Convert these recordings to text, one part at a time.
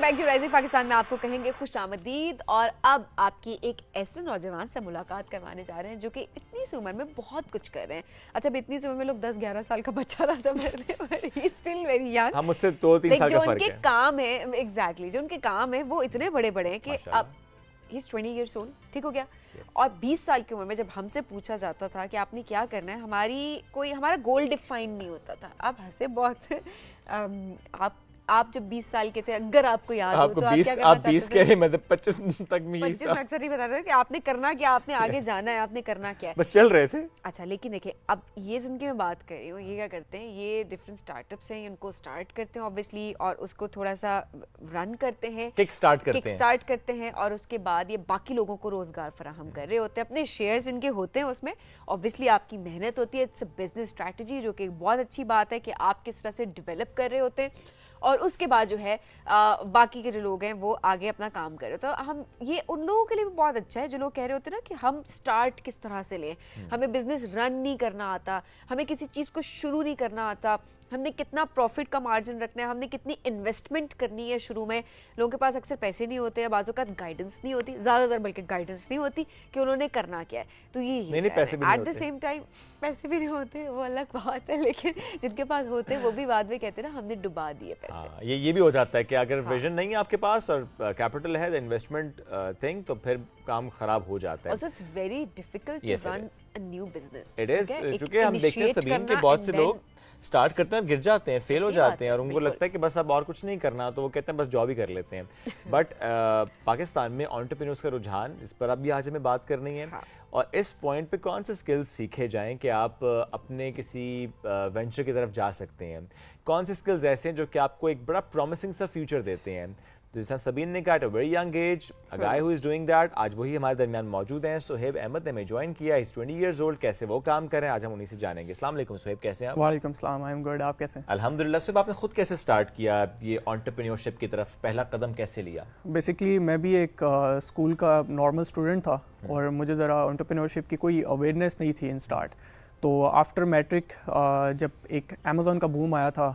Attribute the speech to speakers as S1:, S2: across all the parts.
S1: Back to rising Pakistan میں آپ کو کہیں گے خوش آمدید. اور اب آپ کی ایک ایسے نوجوان سے ملاقات کروانے جا رہے ہیں جو کہ اتنی سی عمر میں بہت کچھ کر رہے ہیں. اچھا اتنی سی عمر میں لوگ 10-11 سال کا بچہ رہا تھا اسٹل ویری ینگ.
S2: ہم مجھ سے 2-3 سال کا فرق ہے.
S1: جو ان کے کام ہے ایگزیکٹلی جو ان کے کام ہے وہ اتنے بڑے بڑے ہیں کہ اب ہی از 20 years old. ٹھیک ہو گیا. اور 20 سال کی عمر میں جب ہم سے پوچھا جاتا تھا کہ آپ نے کیا کرنا ہے, ہمارا گول ڈیفائن نہیں ہوتا تھا. آپ ہنسے بہت. آپ جب 20 سال کے تھے, اگر آپ کو یاد ہو تو آپ کیا کرنا چاہتے تھے؟
S2: 20 کہہ رہے ہیں, مطلب 25 تک میں یہی
S1: 25 اکثر ہی بتا رہے کہ آپ نے کرنا کیا, آپ نے آگے جانا ہے, آپ نے کرنا کیا ہے,
S2: بس چل رہے تھے.
S1: اچھا لیکن دیکھیں اب یہ جن کی میں بات کر رہی ہوں, یہ کیا کرتے ہیں, یہ ڈفرینٹ اسٹارٹ اپس ہیں, ان کو اسٹارٹ کرتے ہیں اوبویسلی, اور اس کو تھوڑا سا رن کرتے ہیں,
S2: کک اسٹارٹ
S1: کرتے ہیں, اور اس کے بعد یہ باقی لوگوں کو روزگار فراہم کر رہے ہوتے ہیں. اپنے شیئرز ان کے ہوتے ہیں, اس میں اوبویسلی آپ کی محنت ہوتی ہے. اٹس اے بزنس اسٹریٹجی, جو کہ ایک بہت اچھی بات ہے کہ آپ کس طرح سے ڈیولپ کر رہے ہوتے ہیں, اور اس کے بعد جو ہے باقی کے جو لوگ ہیں وہ آگے اپنا کام کر رہے. تو ہم یہ ان لوگوں کے لیے بھی بہت اچھا ہے جو لوگ کہہ رہے ہوتے ہیں نا کہ ہم سٹارٹ کس طرح سے لیں, ہمیں بزنس رن نہیں کرنا آتا, ہمیں کسی چیز کو شروع نہیں کرنا آتا, ہم نے کتنا پروفٹ کا مارجن رکھنا ہے, ہم نے کتنی انویسٹمنٹ کرنی ہے شروع میں. لوگوں کے پاس اکثر پیسے نہیں ہوتے ہیں, بعض اوقات گائیڈنس نہیں ہوتی, زیادہ تر بلکہ گائیڈنس نہیں ہوتی کہ انہوں نے کرنا کیا ہے. تو یہ ایٹ دا سیم ٹائم پیسے بھی نہیں ہوتے, وہ الگ بات ہے, لیکن جن کے پاس ہوتے ہیں وہ بھی بعد میں کہتے ہیں نا ہم نے ڈبا دیے پیسے.
S2: یہ بھی ہو جاتا ہے کہ اگر ویژن نہیں ہے آپ کے پاس اور کیپٹل ہے انویسٹمنٹ تھنگ, تو پھر کام خراب ہو جاتا ہے.
S1: Also it's very difficult to run a new business.
S2: It is, چونکہ ہم دیکھتے ہیں سبین کے بہت سے لوگ اسٹارٹ کرتے ہیں اور گر جاتے ہیں, فیل ہو جاتے ہیں, اور ان کو لگتا ہے کہ بس اب اور کچھ نہیں کرنا, تو وہ کہتے ہیں بس جاب ہی کر لیتے ہیں. بٹ پاکستان میں انٹرپرینیورز کا رجحان, اس پر اب بھی آج ہمیں بات کرنی ہے. اور اس پوائنٹ پہ کون سے اسکلز سیکھے جائیں کہ آپ اپنے کسی وینچر کی طرف جا سکتے ہیں؟ کون سے اسکلز ایسے ہیں جو کہ آپ کو ایک بڑا پرومسنگ سا فیوچر دیتے ہیں؟ جیسا سبین نے کہا at a very young age a guy who is doing that. آج وہی ہمارے درمیان موجود ہیں. سہیب احمد نے ہمیں جوائن کیا, از 20 years old. کیسے وہ کام کریں آج ہم انہیں سے جانیں گے. السلام علیکم سہیب, کیسے ہیں آپ؟
S3: وعلیکم السلام, آئی ایم گڈ, آپ کیسے ہیں؟
S2: الحمدللہ. سہیب آپ نے خود کیسے اسٹارٹ کیا یہ انٹرپرینیورشپ کی طرف, پہلا قدم کیسے لیا؟
S3: بیسکلی میں بھی ایک اسکول کا نارمل اسٹوڈنٹ تھا, اور مجھے ذرا انٹرپرینیورشپ کی کوئی اویئرنیس نہیں تھی ان اسٹارٹ. تو آفٹر میٹرک جب ایک امیزون کا بوم آیا تھا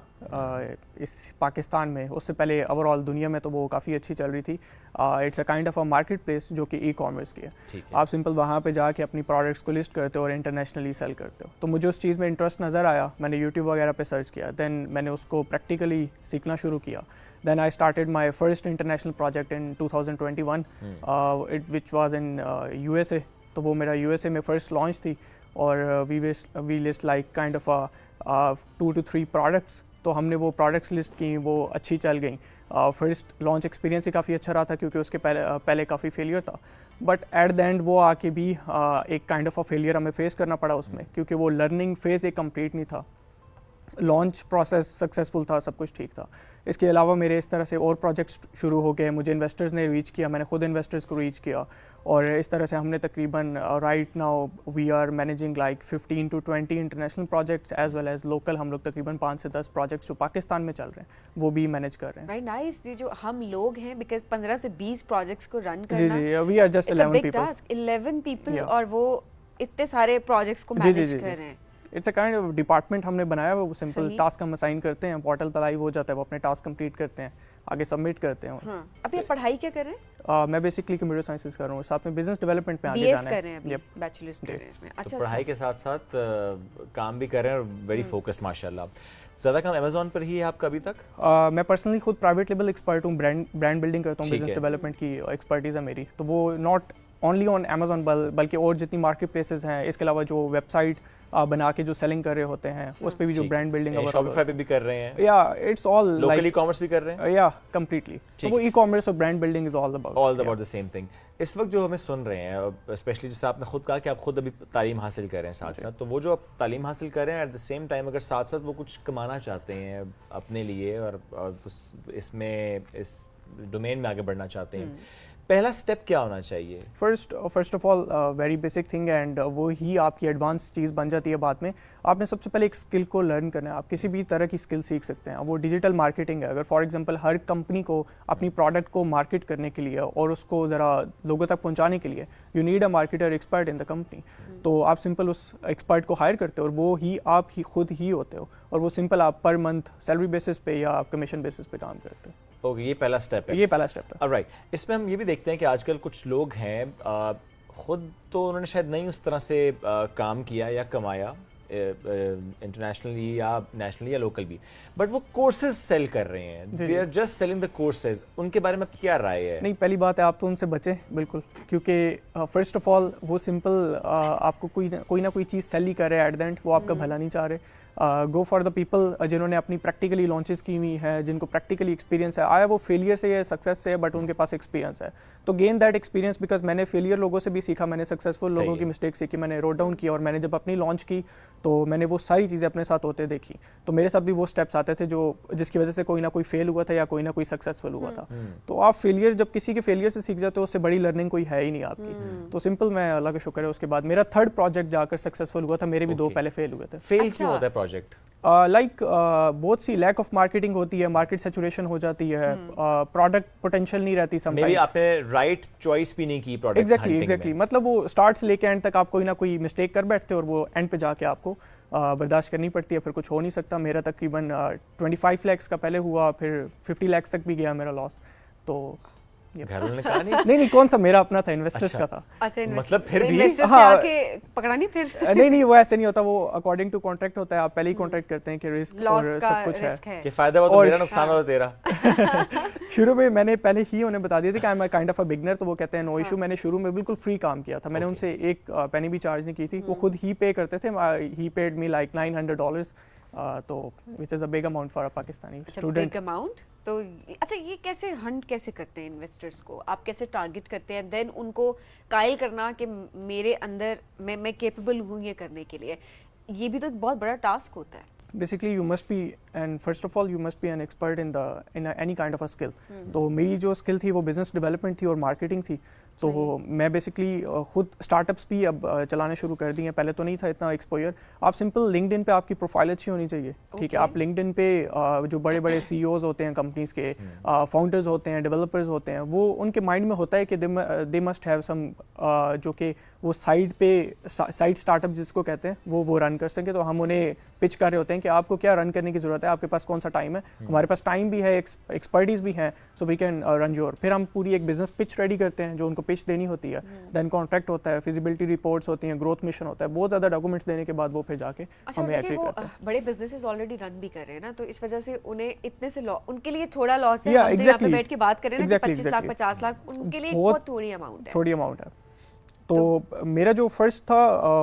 S3: اس پاکستان میں, اس سے پہلے اوور آل دنیا میں تو وہ کافی اچھی چل رہی تھی. It's a kind of a market place جو کہ ای کامرس کی ہے. آپ سمپل وہاں پہ جا کے اپنی پروڈکٹس کو لسٹ کرتے ہو اور انٹرنیشنلی سیل کرتے ہو. تو مجھے اس چیز میں انٹرسٹ نظر آیا, میں نے یوٹیوب وغیرہ پہ سرچ کیا, دین میں نے اس کو پریکٹیکلی سیکھنا شروع کیا. Then I started my first international project in 2021 which was in USA. تو وہ میرا USA میں فرسٹ لانچ تھی, اور we list like kind of 2 to 3 products. تو ہم نے وہ پروڈکٹس لسٹ کی, وہ اچھی چل گئیں. فرسٹ لانچ ایکسپیرینس ہی کافی اچھا رہا تھا کیونکہ اس کے پہلے کافی فیلئر تھا. بٹ ایٹ دا اینڈ وہ آ کے بھی ایک کائنڈ آف اے فیلئر ہمیں فیس کرنا پڑا اس میں, کیونکہ وہ لرننگ فیز ایک کمپلیٹ نہیں تھا. لانچ پروسیس سکسیزفل تھا, سب کچھ ٹھیک تھا. اس کے علاوہ میرے اس طرح سے اور پروجیکٹس شروع ہو گئے, مجھے انویسٹرز نے ریچ کیا, میں نے خود انویسٹرز کو ریچ کیا, اور اس طرح سے ہم نے تقریباً right now we are managing like 15 to 20 international projects as well as local. ہم لوگ تقریباً 5 سے 10 پروجیکٹس جو پاکستان میں چل رہے ہیں وہ بھی مینیج کر رہے ہیں.
S1: Very nice. یہ جو ہم لوگ ہیں بیکاز 15 سے 20 پروجیکٹس کو رن کرنا,
S3: جی وی آر جسٹ
S1: 11 پیپل, اور وہ اتنے سارے پروجیکٹس کو مینیج کر رہے ہیں.
S3: It's a kind of department ہم نے بنایا ہوا, وہ سمپل ٹاسک ہم اسائن کرتے ہیں, پورٹل پر لائیو ہو جاتا ہے, وہ اپنے ٹاسک کمپلیٹ کرتے ہیں, آگے سبمٹ کرتے ہیں.
S1: اب یہ پڑھائی کیا کر رہے ہیں؟
S3: میں بیسکلی کمپیوٹر سائنسز کر رہا ہوں, ساتھ میں بزنس ڈیولپمنٹ میں آگے جانا ہے.
S1: کر رہے ہیں ابھی, بیچلرز کر رہے ہیں اس میں.
S2: اچھا, پڑھائی کے ساتھ ساتھ کام بھی کر رہے ہیں اور ویری فوکسڈ ماشاءاللہ. زیادہ کام امیزون پر ہی ہے آپ کا ابھی تک؟
S3: میں پرسنلی خود پرائیویٹ لیبل ایکسپرٹ ہوں, برانڈ بلڈنگ کرتا ہوں, بزنس ڈیولپمنٹ کی ایکسپرٹیز ہے میری. تو وہ ناٹ اونلی آن امیزون بلکہ اور جتنی مارکیٹ پلیسز ہیں, اس کے علاوہ جو ویب سائٹ بنا کے جو سیلنگ کر رہے ہوتے ہیں اس پہ بھی جو برانڈ بلڈنگ
S2: شاپیفائی پہ بھی کر رہے ہیں,
S3: یا it's all
S2: local e commerce بھی کر رہے ہیں,
S3: یا کمپلیٹلی. تو وہ ای کامرس اور brand building is all
S2: about the same thing. اس وقت جو ہمیں سن رہے ہیں, اسپیشلی جیسے آپ نے خود کہا کہ آپ خود ابھی تعلیم حاصل کر رہے ہیں ساتھ ساتھ, تو وہ جو آپ تعلیم حاصل کر رہے ہیں ایٹ دا سیم ٹائم اگر ساتھ ساتھ وہ کچھ کمانا چاہتے ہیں اپنے لیے اور اس میں اس ڈومین میں آگے بڑھنا چاہتے ہیں, پہلا اسٹیپ کیا ہونا چاہیے؟
S3: First of all very basic thing, and وہ ہی آپ کی ایڈوانس چیز بن جاتی ہے بعد میں. آپ نے سب سے پہلے ایک اسکل کو لرن کرنا ہے. آپ کسی بھی طرح کی اسکل سیکھ سکتے ہیں. وہ ڈیجیٹل مارکیٹنگ ہے. اگر فار ایگزامپل ہر کمپنی کو اپنی پروڈکٹ کو مارکیٹ کرنے کے لیے اور اس کو ذرا لوگوں تک پہنچانے کے لیے you need a marketer expert in the company. تو آپ سمپل اس ایکسپرٹ کو ہائر کرتے ہو اور وہ ہی آپ ہی خود ہی ہوتے ہو, اور وہ سمپل آپ پر منتھ سیلری بیسس پہ یا آپ کمیشن بیسس پہ کام کرتے ہو.
S2: اوکے یہ پہلا اسٹیپ ہے.
S3: یہ پہلا اسٹیپ ہے.
S2: رائٹ. اس میں ہم یہ بھی دیکھتے ہیں کہ آج کل کچھ لوگ ہیں خود تو انہوں نے شاید نہیں اس طرح سے کام کیا یا کمایا انٹرنیشنلی یا نیشنلی یا لوکل بھی, بٹ وہ کورسز سیل کر رہے ہیں, they are just selling the courses. ان کے بارے میں کیا رائے ہے؟
S3: نہیں, پہلی بات ہے آپ تو ان سے بچیں بالکل, کیونکہ فرسٹ آف آل وہ سمپل آپ کو کوئی نہ کوئی چیز سیل ہی کر رہے ہیں ایٹ دا اینڈ, وہ آپ کا بھلا نہیں چاہ رہے. گو فار دا پیپل جنہوں نے اپنی پریکٹیکلی لانچز کی ہوئی ہے, جن کو پریکٹیکلی ایکسپیرینس ہے, آیا وہ فیلئر سے یا سکسیس سے ہے, بٹ ان کے پاس ایکسپیرینس ہے. تو گین دیٹ ایکسپیرینس, بیکاز میں نے فیلئر لوگوں سے بھی سیکھا, میں نے سکسیزفل لوگوں کی مسٹیک سیکھی, میں نے روٹ ڈاؤن کیا, اور میں نے جب اپنی لانچ کی تو میں نے وہ ساری چیزیں اپنے ساتھ ہوتے دیکھی. تو میرے ساتھ بھی وہ اسٹیپس آتے تھے جو جس کی وجہ سے کوئی نہ کوئی فیل ہوا تھا یا کوئی نہ کوئی سکسیزفل ہوا تھا. تو آپ فیلئر جب کسی کے فیلئر سے سیکھ جاتے ہو, اس سے بڑی لرننگ کوئی ہے ہی نہیں آپ کی. تو سمپل میں اللہ کا شکر ہے اس کے بعد میرا تھرڈ پروجیکٹ جا کر سکسیزفل ہوا تھا, میرے بھی 2 پہلے فیل ہوئے تھے.
S2: فیل کیوں ہوتا ہے پروجیکٹ؟
S3: لائک بہت سی لیک آف مارکیٹنگ ہوتی ہے, مارکیٹ سیچوریشن ہو جاتی ہے, پروڈکٹ پوٹینشیل نہیں رہتی سم ٹائمز,
S2: آپ نے رائٹ چوائس بھی نہیں کی پروڈکٹ.
S3: ایگزیکٹلی مطلب وہ اسٹارٹ سے لے کے اینڈ تک آپ کوئی نہ کوئی مسٹیک کر بیٹھتے, اور وہ اینڈ پہ جا کے آپ کو برداشت کرنی پڑتی ہے, پھر کچھ ہو نہیں سکتا. میرا تقریباً 25 lakhs کا پہلے ہوا, پھر 50 lakhs تک بھی گیا میرا لاس. تو
S2: گھر والوں نے کہا
S3: نہیں کون سا میرا اپنا تھا, انویسٹرز کا تھا.
S2: مطلب پھر بھی
S1: پکڑا نہیں پھر
S3: نہیں وہ ایسے نہیں ہوتا, وہ اکارڈنگ ٹو کانٹریکٹ ہوتا ہے. آپ پہلے ہی کانٹریکٹ کرتے ہیں کہ رسک اور سب کچھ ہے,
S2: کہ فائدہ ہوا تو میرا, نقصان ہوا تو تیرا.
S3: شروع میں میں نے پہلے ہی انہیں بتا دیا تھا کہ I am kind of a beginner, تو وہ کہتے ہیں نو ایشو. میں نے شروع میں بالکل فری کام کیا تھا, میں نے ان سے ایک پینی بھی چارج نہیں کی تھی, وہ خود ہی پے کرتے تھے. ہی پیڈ می لائک $900, تو which is a big amount for a Pakistani student.
S1: big amount. تو اچھا یہ کیسے ہنٹ کیسے کرتے ہیں انویسٹرز کو, آپ کیسے ٹارگٹ کرتے ہیں, دین ان کو قائل کرنا کہ میرے اندر میں کیپیبل ہوں یہ کرنے کے لیے, یہ بھی تو ایک بہت بڑا ٹاسک ہوتا ہے.
S3: Basically you must be, and first of all you must be an expert in any kind of a skill. تو میری جو اسکل تھی وہ بزنس ڈیولپمنٹ تھی اور مارکیٹنگ تھی. تو میں بیسکلی خود اسٹارٹ اپس بھی اب چلانے شروع کر دی ہیں, پہلے تو نہیں تھا اتنا ایکسپوئر. آپ سمپل لنکڈ ان پہ آپ کی پروفائل اچھی ہونی چاہیے, ٹھیک ہے. آپ لنکڈ ان پہ جو بڑے بڑے سی اوز ہوتے ہیں کمپنیز کے, فاؤنڈرز ہوتے ہیں, ڈیولپرز ہوتے ہیں, وہ ان کے مائنڈ میں ہوتا ہے کہ دے مسٹ ہیو سم, جو کہ وہ سائڈ پہ سائڈ اسٹارٹ اپ جس کو کہتے ہیں وہ رن کر سکیں. تو ہم انہیں پچ کر رہے ہوتے ہیں کہ آپ کو کیا رن کرنے کی ضرورت ہے, آپ کے پاس کون سا ٹائم ہے. ہمارے پاس ٹائم بھی ہے, ایکسپرٹیز بھی ہیں, سو وی کین رن یور. پھر ہم پوری ایک بزنس پچ ریڈی کرتے ہیں جو ان کو پچ دینی ہوتی ہے, دین کانٹریکٹ ہوتا ہے, فیزیبلٹی رپورٹس ہوتی ہیں, گروتھ مشن ہوتا ہے, بہت زیادہ ڈاکومنٹس دینے کے بعد وہ پھر جا کے ہمیں ایگری کرتے ہیں.
S1: بڑے بزنسز آلریڈی رن بھی کر رہے ہیں نا, تو اس وجہ سے انہیں اتنے سے ان کے لیے تھوڑا لاس ہے. ہم یہاں پہ بیٹھ کے بات کریں نا 25 لاکھ 50 لاکھ, ان کے لیے بہت تھوڑی اماؤنٹ ہے.
S3: تو میرا جو فرسٹ تھا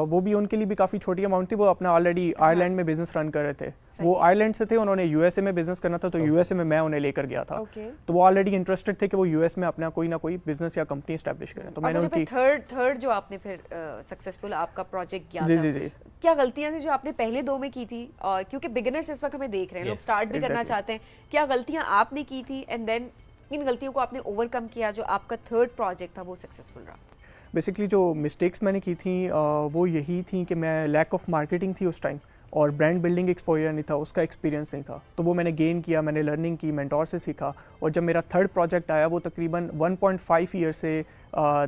S3: وہ بھی ان کے لیے بھی کافی چھوٹی اماؤنٹ تھی. وہ اپنا آلریڈی آئرلینڈ میں بزنس رن کر رہے تھے, وہ آئرلینڈ سے تھے, انہوں نے یو ایس اے میں بزنس کرنا تھا, تو یو ایس اے میں انہیں لے کر گیا تھا. تو وہ آلریڈی انٹرسٹڈ تھے کہ وہ یو ایس میں اپنا کوئی نہ کوئی بزنس یا کمپنی اسٹیبلش کریں. تو میں نے ان کی
S1: تھرڈ جو آپ نے پھر سکسیسفل آپ کا پروجیکٹ کیا تھا, کیا غلطیاں تھیں جو آپ نے پہلے 2 میں کی تھی, کیونکہ بگنرز اس وقت ہمیں دیکھ رہے ہیں, لوگ اسٹارٹ بھی کرنا چاہتے ہیں, کیا غلطیاں آپ نے کی تھی, اینڈ دین ان غلطیوں کو آپ نے اوور کم کیا جو آپ کا تھرڈ پروجیکٹ تھا وہ سکسیسفل رہا؟
S3: بیسکلی جو مسٹیکس میں نے کی تھیں وہ یہی تھیں کہ میں لیک آف مارکیٹنگ تھی اس ٹائم, اور برانڈ بلڈنگ ایکسپوئر نہیں تھا, اس کا ایکسپیرینس نہیں تھا. تو وہ میں نے گین کیا, میں نے لرننگ کی, مینٹور سے سیکھا. اور جب میرا تھرڈ پروجیکٹ آیا وہ تقریباً 1.5 ایئر سے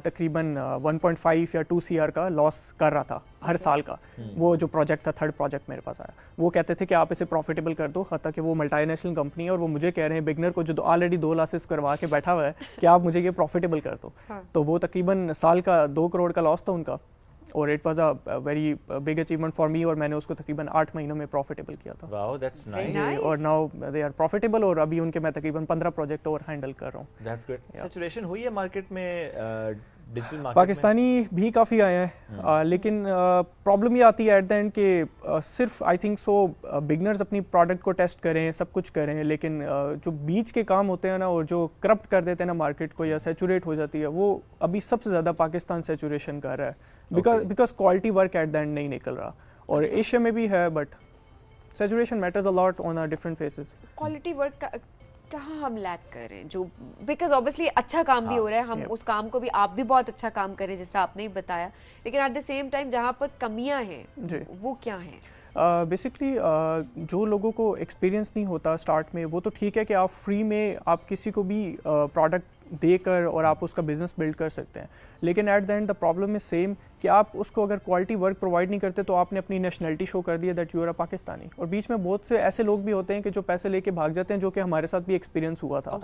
S3: تقریباً 1.5 یا 2 CR کا لاس کر رہا تھا ہر سال کا. وہ جو پروجیکٹ تھا, تھرڈ پروجیکٹ میرے پاس آیا, وہ کہتے تھے کہ آپ اسے پروفیٹیبل کر دو, حتیٰ کہ وہ ملٹی نیشنل کمپنی ہے, اور وہ مجھے کہہ رہے ہیں بگنر کو جو آلریڈی 2 لاسز کروا کے بیٹھا ہوا ہے کہ آپ مجھے یہ پروفیٹیبل کر دو. تو وہ تقریباً سال کا 2 کروڑ کا لاس تھا ان کا, اور it was a very big achievement for me, اور میں نے اس کو تقریباً 8 مہینوں میں پروفیٹیبل کیا تھا.
S2: واو دیٹس نائس.
S3: اور ناؤ دے آر پروفیٹیبل, اور ابھی ان کے میں تقریباً 15 پروجیکٹ اور ہینڈل کر رہا ہوں.
S2: That's good. سیچوریشن ہوئی ہے مارکیٹ میں, ڈیجیٹل مارکیٹ
S3: پاکستانی بھی کافی آئے ہیں, لیکن پرابلم یہ آتی ہے ایٹ دا اینڈ کہ صرف آئی تھنک سو بگنرز اپنی پروڈکٹ کو ٹیسٹ کریں, سب کچھ کریں, لیکن جو بیچ کے کام ہوتے ہیں نا, اور جو کرپٹ کر دیتے ہیں نا مارکیٹ کو یا سیچوریٹ ہو جاتی ہے, وہ ابھی سب سے زیادہ پاکستان سیچوریشن کر رہا ہے, because quality work at the end نہیں نکل رہا. اور ایشیا میں بھی ہے, but saturation matters a lot on different phases.
S1: Quality work کہاں ہم لیک کر رہے ہیں, جو بیکاز اوبیسلی اچھا کام بھی ہو رہا ہے, ہم اس کام کو بھی, آپ بھی بہت اچھا کام کر رہے ہیں جس طرح آپ نے بتایا, لیکن ایٹ دا سیم ٹائم جہاں پر کمیاں ہیں وہ کیا ہیں؟
S3: بیسکلی جو لوگوں کو ایکسپیرینس نہیں ہوتا اسٹارٹ میں وہ تو ٹھیک ہے کہ آپ فری میں آپ کسی کو بھی پروڈکٹ دے کر اور آپ اس کا بزنس بلڈ کر سکتے ہیں, لیکن at the end the problem is same کہ آپ اس کو اگر کوالٹی ورک پرووائڈ نہیں کرتے تو آپ نے اپنی نیشنلٹی شو کر دی ہے دیٹ یو آر اے پاکستانی. اور بیچ میں بہت سے ایسے لوگ بھی ہوتے ہیں کہ جو پیسے لے کے بھاگ جاتے ہیں, جو کہ ہمارے ساتھ بھی ایکسپیرینس ہوا تھا.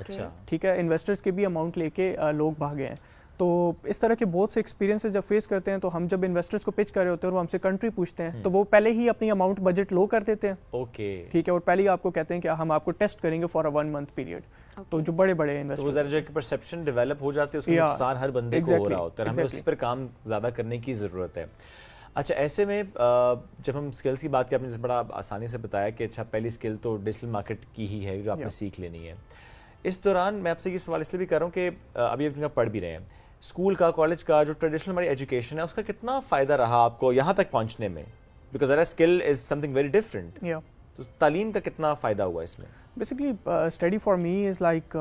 S3: ٹھیک ہے, انویسٹرس کے بھی اماؤنٹ لے کے لوگ بھاگے ہیں. تو اس طرح کے بہت سے ایکسپیرینسز جب فیس کرتے ہیں تو ہم جب انویسٹرس کو پچ کر رہے ہوتے ہیں اور وہ ہم سے کنٹری پوچھتے ہیں تو وہ پہلے ہی اپنی اماؤنٹ بجٹ لو کر دیتے ہیں.
S2: اوکے,
S3: ٹھیک ہے, اور پہلے ہی آپ کو کہتے ہیں کہ ہم آپ کو ٹیسٹ کریں گے فار اے 1 month پیریڈ. تو جو بڑے بڑے
S2: انویسٹر ذرا جو ایک پرسیپشن ڈیولپ ہو جاتی ہے, اس کا نقصان ہر بندے کو ہو رہا ہوتا ہے, ہمیں اس پر کام زیادہ کرنے کی ضرورت ہے. اچھا, ایسے میں جب ہم اسکلس کی بات کی, آپ نے بڑا آسانی سے بتایا کہ اچھا پہلی اسکل تو ڈیجیٹل مارکیٹ کی ہی ہے جو آپ نے سیکھ لینی ہے. اس دوران میں آپ سے یہ سوال اس لیے بھی کر رہا ہوں کہ ابھی آپ پڑھ بھی رہے ہیں, اسکول کا, کالج کا جو ٹریڈیشنل ہماری ایجوکیشن ہے اس کا کتنا فائدہ رہا آپ کو یہاں تک پہنچنے میں, because skill is some thing very different, تو تعلیم کا کتنا فائدہ ہوا اس میں؟
S3: Basically study for me is like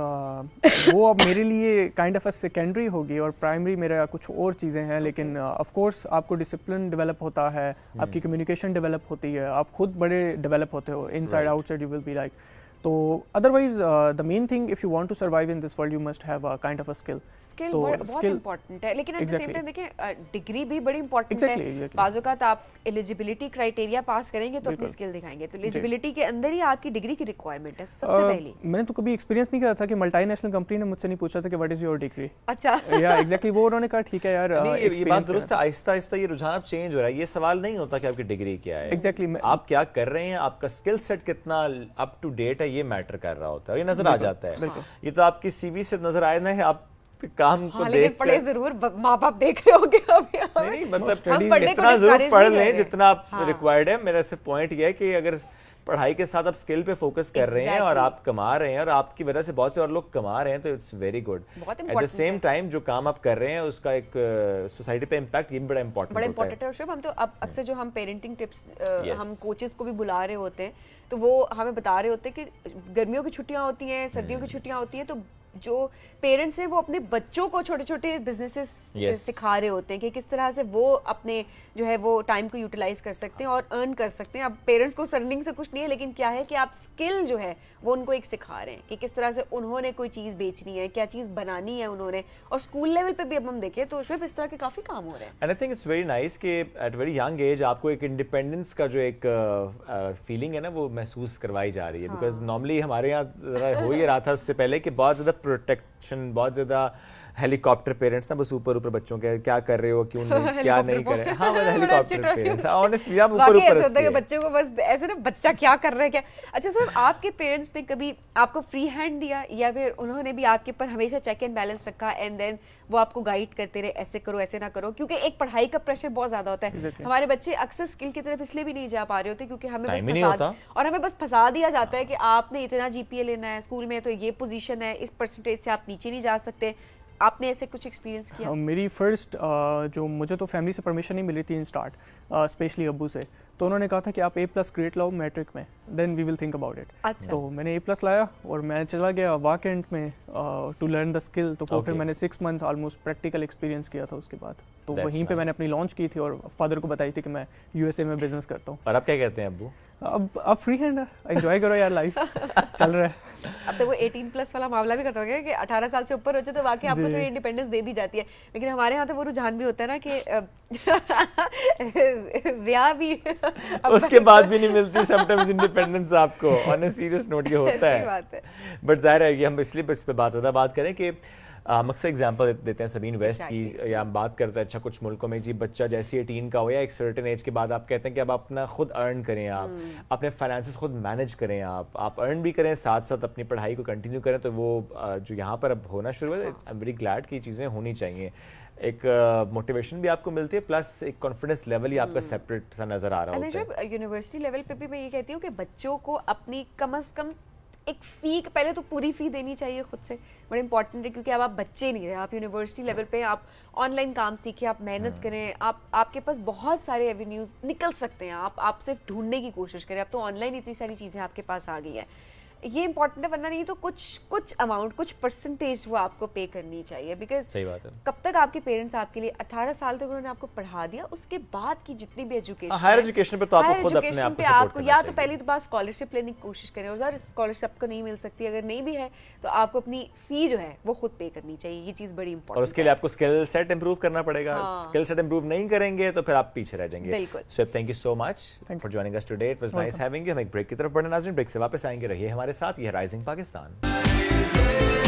S3: وہ اب میرے لیے کائنڈ آف اے سیکنڈری ہوگی اور پرائمری میرا کچھ اور چیزیں ہیں, لیکن آف کورس آپ کو ڈسپلن ڈیولپ ہوتا ہے, آپ کی کمیونیکیشن ڈیولپ ہوتی ہے, آپ خود بڑے ڈیولپ ہوتے ہو inside outside, you will be like. تو otherwise the main thing if you want to survive in this world you must have a kind of a skill.
S1: Skill بہت important ہے, لیکن at the same time دیکھیں degree بھی بڑی important ہے. بعض اوقات آپ ایلیجیبلٹی کرائٹیریا پاس کریں گے تو اپنی اسکل دکھائیں گے, تو ایلیجیبلٹی کے اندر ہی آپ کی ڈگری کی ریکوائرمنٹ ہے سب سے پہلی.
S3: میں نے تو کبھی ایکسپیرینس نہیں کرا تھا کہ ملٹی نیشنل کمپنی نے مجھ سے نہیں پوچھا تھا کہ واٹ از یور ڈگری.
S1: اچھا,
S3: یا ایگزیکٹلی وہ انہوں نے کہا ٹھیک ہے یار.
S2: یہ بات درست ہے, آہستہ آہستہ یہ رجحان چینج ہو رہا ہے. یہ سوال نہیں ہوتا کہ آپ کی ڈگری کیا ہے,
S3: ایگزیکٹلی
S2: آپ کیا کر رہے ہیں, آپ کا اسکل سیٹ کتنا اپ ٹو ڈیٹ ہے, یہ میٹر کر رہا ہوتا ہے, یہ نظر آ جاتا ہے. یہ تو آپ کی سی وی سے نظر آئے نا, آپ کام کو دیکھ
S1: پڑھے ضرور, ماں باپ دیکھ رہے ہوں گے.
S2: نہیں مطلب اتنا ضرور پڑھ لیں جتنا ریکوائرڈ ہے. میرا صرف پوائنٹ یہ ہے کہ اگر پڑھائی کے ساتھ آپ اسکل پہ فوکس کر رہے ہیں اور آپ کما رہے ہیں اور آپ کی وجہ سے بہت سے اور لوگ کما رہے ہیں تو it's very good. At the same time جو کام آپ کر رہے ہیں اس کا ایک سوسائٹی پہ امپیکٹ یہ بھی بڑا امپورٹنٹ
S1: ہے. شعیب, ہم تو اب اکثر جو ہم پیرنٹنگ ٹپس ہم کوچز کو بھی بلا رہے ہوتے ہیں تو وہ ہمیں بتا رہے ہوتے ہیں کہ گرمیوں کی چھٹیاں ہوتی ہیں, سردیوں کی چھٹیاں ہوتی ہیں, تو جو پیرنٹس ہیں وہ اپنے بچوں کو چھوٹے چھوٹے بزنسز سکھا رہے ہوتے ہیں کہ کس طرح سے وہ اپنے جو ہے وہ ٹائم کو یوٹیلائز کر سکتے ہیں اور ارن کر سکتے ہیں. اب پیرنٹس کو سرننگ سے کچھ نہیں ہے, لیکن کیا ہے کہ آپ اسکل جو ہے وہ ان کو ایک سکھا رہے ہیں کہ کس طرح سے انہوں نے کوئی چیز بیچنی ہے, کیا چیز بنانی ہے انہوں نے. اور اسکول لیول پہ بھی اب ہم دیکھیں تو اس طرح کے کافی کام ہو رہے ہیں.
S2: And I think it's very nice کہ ایٹ ویری ینگ ایج آپ کو ایک انڈیپینڈنس کا جو ایک فیلنگ ہے نا وہ محسوس کروائی جا رہی ہے. بیکاز نارملی ہمارے یہاں ذرا ہو ہی رہا تھا اس سے پہلے کہ بہت زیادہ پروٹیکشن, بہت زیادہ ہیلی کاپٹر پیرنٹس نا, بس اوپر بچوں کے کیا کر رہے ہو, کیوں نہیں, کیا نہیں کر رہے. ہاں ہیلی کاپٹر پیرنٹس آنیسٹلی آپ اوپر
S1: ہوتا ہے بچوں کو بس ایسے نا بچہ کیا کر رہا ہے کیا. اچھا سر, آپ کے پیرنٹس نے کبھی آپ کو فری ہینڈ دیا یا پھر انہوں نے بھی آپ کے اوپر ہمیشہ چیک اینڈ بیلنس رکھا اینڈ دین وہ آپ کو گائیڈ کرتے رہے ایسے کرو ایسے نہ کرو؟ کیونکہ ایک پڑھائی کا پریشر بہت زیادہ ہوتا ہے. ہمارے بچے اکثر اسکل کی طرف اس لیے بھی نہیں جا پا رہے ہوتے کیونکہ ہمیں بس پھنسا دیا جاتا ہے کہ آپ نے اتنا جی پی اے لینا ہے, اسکول میں تو یہ پوزیشن ہے, اس پرسنٹیج سے آپ نیچے نہیں جا سکتے. آپ نے ایسے کچھ ایکسپیرینس کیا؟
S3: میری فرسٹ جو مجھے تو فیملی سے پرمیشن نہیں ملی تھی ان اسٹارٹ, اسپیشلی ابو سے, تو انہوں نے کہا تھا کہ آپ A+ گریڈ لاؤ میٹرک میں, دین وی ول تھنک اباؤٹ اٹ. تو میں نے A+ لایا اور میں چلا گیا واکنٹ میں ٹو لرن دا اسکل. تو پھر میں نے 6 months آلموسٹ پریکٹیکل ایکسپیرینس کیا تھا اس کے بعد. تو وہیں پہ میں نے اپنی لانچ کی تھی اور فادر کو بتائی تھی کہ میں USA میں بزنس کرتا ہوں.
S2: اور اب کیا کہتے ہیں ابو؟
S3: اب فری ہینڈ ہے, انجوائے کرو یار, لائف چل رہا ہے.
S1: اب تو وہ 18+ والا معاملہ بھی کرتا ہوگا کہ 18 سال سے اوپر ہو جائے تو واقعی آپ کو تھوڑی انڈیپینڈنس دے دی جاتی ہے. لیکن ہمارے یہاں تو وہ رجحان بھی ہوتا ہے نا کہ بیاہ بھی
S2: اس کے بعد بھی نہیں ملتی سم ٹائمز انڈیپینڈنس آپ کو. آن اے سیریس نوٹ یہ ہوتا ہے, بٹ ظاہر ہے کہ ہم اس لیے اس پہ بات زیادہ بات کریں کہ ہم اکثر ایگزامپل دیتے ہیں سبین ویسٹ کی, یا ہم بات کرتے ہیں اچھا کچھ ملکوں میں جی بچہ جیسے 18 کا ہو یا ایک سرٹن ایج کے بعد آپ کہتے ہیں کہ اب اپنا خود ارن کریں, آپ اپنے فائنانسز خود مینیج کریں, آپ ارن بھی کریں, ساتھ ساتھ اپنی پڑھائی کو کنٹینیو کریں. تو وہ جو یہاں پر اب ہونا شروع ہے, آئی ایم ویری گلیڈ کہ یہ چیزیں ہونی چاہیے. ایک موٹیویشن بھی آپ کو ملتی ہے, پلس ایک کانفیڈنس لیول ہی آپ کا سیپریٹ سا نظر آ رہا ہوتا ہے.
S1: یونیورسٹی لیول پہ بھی میں یہ کہتی ہوں کہ بچوں کو اپنی کم از کم ایک فی, پہلے تو پوری فی دینی چاہیے خود سے, بڑا امپورٹنٹ ہے کیونکہ اب آپ بچے نہیں رہے, آپ یونیورسٹی لیول پہ آپ آن لائن کام سیکھیں, آپ محنت کریں, آپ کے پاس بہت سارے ایونیوز نکل سکتے ہیں, آپ صرف ڈھونڈنے کی کوشش کریں. اب تو آن لائن اتنی ساری چیزیں آپ کے پاس آ گئی ہیں. یہ امپورٹنٹ ہے, ورنہ نہیں تو کچھ اماؤنٹ, کچھ پرسنٹیج وہ آپ کو پے کرنی چاہیے, بیکاز
S2: صحیح بات ہے.
S1: کب تک آپ کے پیرنٹس آپ کے لیے 18 سال تک انہوں نے آپ کو پڑھا دیا, اس کے بعد کی جتنی بھی ایجوکیشن,
S2: ہائر ایجوکیشن پہ تو آپ کو خود اپنے آپ کو سپورٹ کرنا
S1: یا تو
S2: چاہیے.
S1: پہلی بات اسکالرشپ لینے کی کوشش کریں, اور اسکالرشپ کو نہیں مل سکتی, اگر نہیں بھی ہے تو آپ کو اپنی فی جو ہے وہ خود پے کرنی چاہیے, یہ چیز بڑی امپورٹنٹ ہے.
S2: اور اس کے لیے آپ کو اسکل سیٹ امپروو کرنا پڑے گا, اسکل سیٹ امپروو نہیں کریں گے تو پھر آپ پیچھے رہ جائیں گے.
S1: بالکل.
S2: So thank you so much for joining us today, it was nice having you. ہم ایک بریک کی طرف بڑھنا, ناظرین بریک سے واپس آئیں گے, رہیے ہمارے ساتھ, یہ ہے رائزنگ پاکستان.